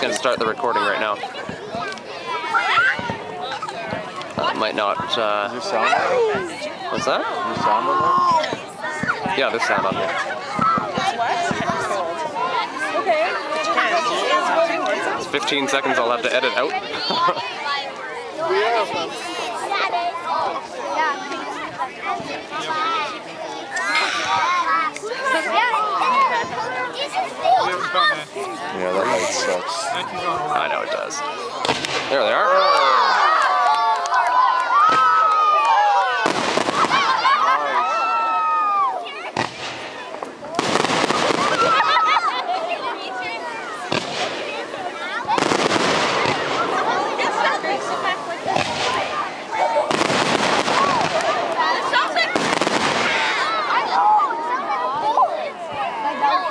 just going to start the recording right now. Might not. Is there sound? What's that? Is there sound on there? Yeah, there's sound on here. It's 15 seconds I'll have to edit out. Yeah, that light sucks. I know it does. There they are.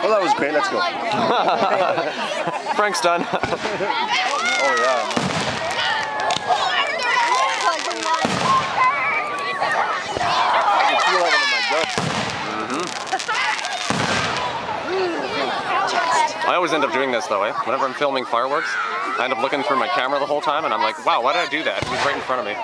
Well, that was great. Let's go. Frank's done. Oh, yeah. I can feel that in my gut. I always end up doing this though, eh? Whenever I'm filming fireworks, I end up looking through my camera the whole time and I'm like, wow, why did I do that? It was right in front of me.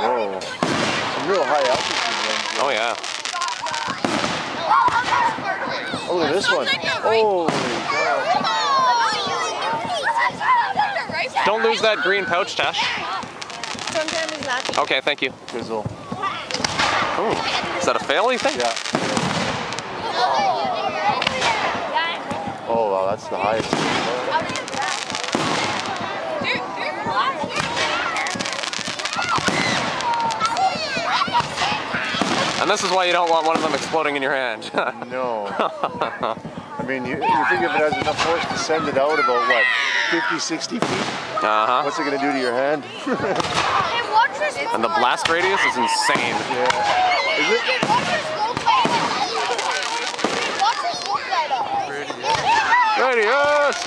Whoa. Some real high altitude ones. Oh yeah. Oh, look at this one. Holy cow. Don't lose that green pouch, Tash. Sometimes that's Okay, thank you. Fizzle. Ooh. Is that a fail, you think? Yeah. Oh, wow, that's the highest. And this is why you don't want one of them exploding in your hand. No. I mean, you think if it has enough force to send it out about, what, 50, 60 feet? Uh-huh. What's it going to do to your hand? And the blast radius is insane. Yeah. Is it? Radius!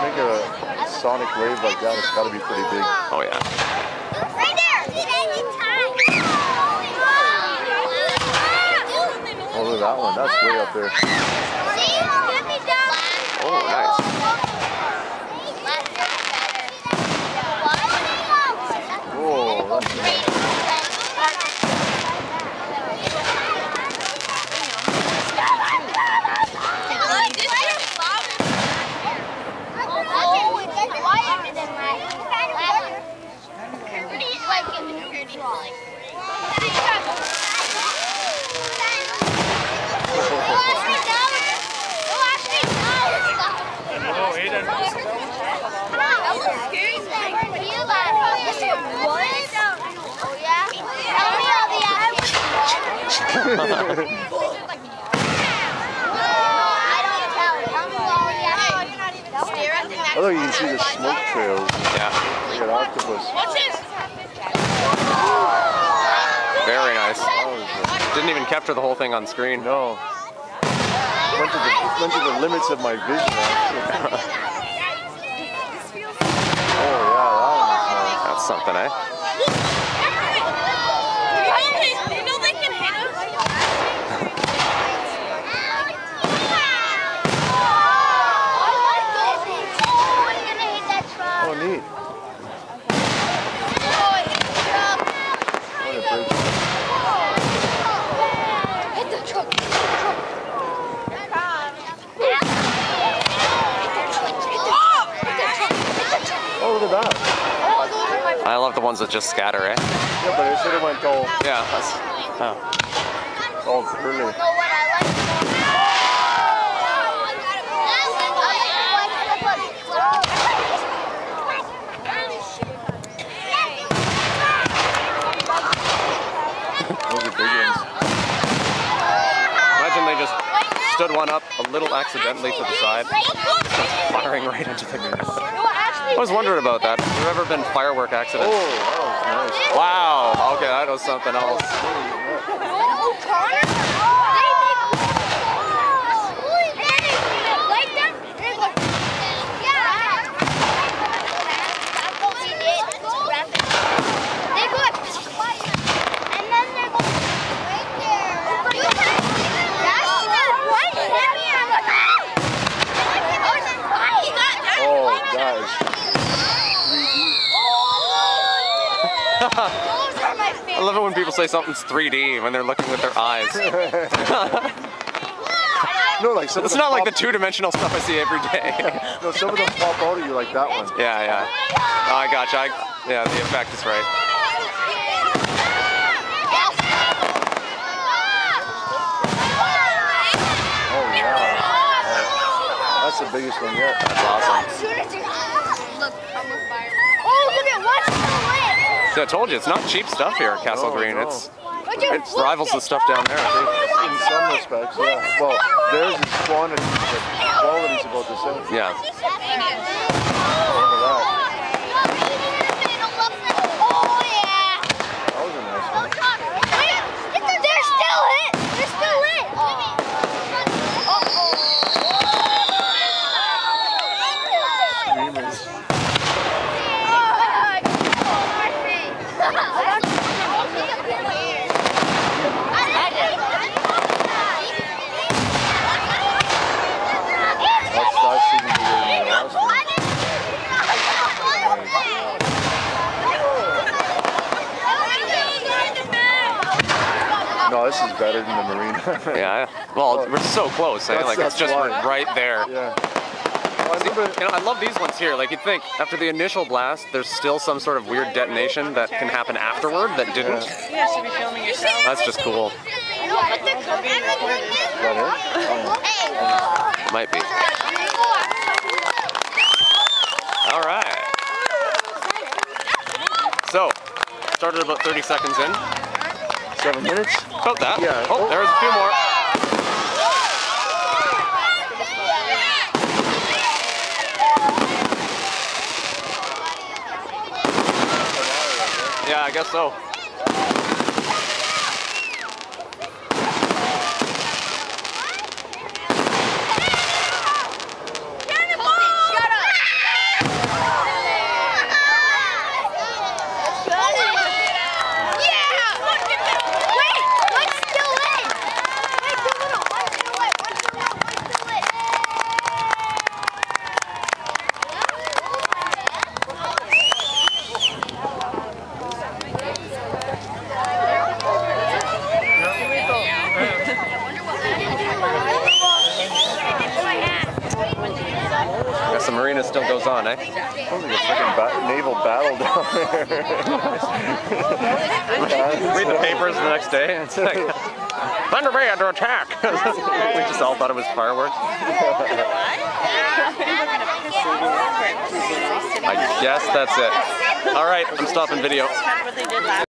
Make a sonic wave like that, it's got to be pretty big. Oh yeah. right there. Oh, look at that one. That's way up there. Oh, nice. Whoa, that's nice. Although you can see the smoke trails. Yeah. Look at octopus. Very nice. Didn't even capture the whole thing on screen. No. Went to the limits of my vision. Oh yeah, that one is nice. That's something, eh? Oh neat. What a bridge. Oh, look at that. I love the ones that just scatter, eh? Yeah, but it should have went all, Yeah, that's... Oh. all early. Those are big ones. Imagine they just stood one up a little accidentally to the side, firing right into the ground. I was wondering about that. Have there ever been firework accidents? Oh, that was nice. Wow. Okay, that was something else. Oh, guys. I love it when people say something's 3D when they're looking with their eyes. No, like some It's of them not like the pop- two-dimensional stuff I see every day. No, some of them pop out at you like that one. Yeah, yeah. Oh, I gotcha. Yeah, the effect is right. Oh, yeah. That's the biggest one yet. That's awesome. Look, I'm a fire. Oh, look at what's lit. See, I told you, it's not cheap stuff here at Castlegreen. No. It rivals the stuff down there. In some respects, yeah. Well, theirs is quantity, but quality's about the same. Yeah. Look at that. Oh, yeah. That was a nice one. They're still lit. They're still lit. Dreamers. That seemed to be the last one. No, this is better than the marina. Yeah. Well, we're so close, eh? Like, it's just why. right there. Yeah. Well, I remember, You know, I love these ones here. Like, you'd think after the initial blast, there's still some sort of weird detonation that can happen afterward that didn't. Yeah, should be filming yourself. That's just cool. is that it? Oh, Might be. All right. So, started about 30 seconds in. 7 minutes? About that. Yeah. Oh, there's a few more. Yeah, I guess so. Guess the marina still goes on, eh? Sounds like a freaking naval battle down there. Read the papers the next day, and it's like, Thunder Bay under attack! We just all thought it was fireworks. I guess that's it. All right, I'm stopping video. What they did last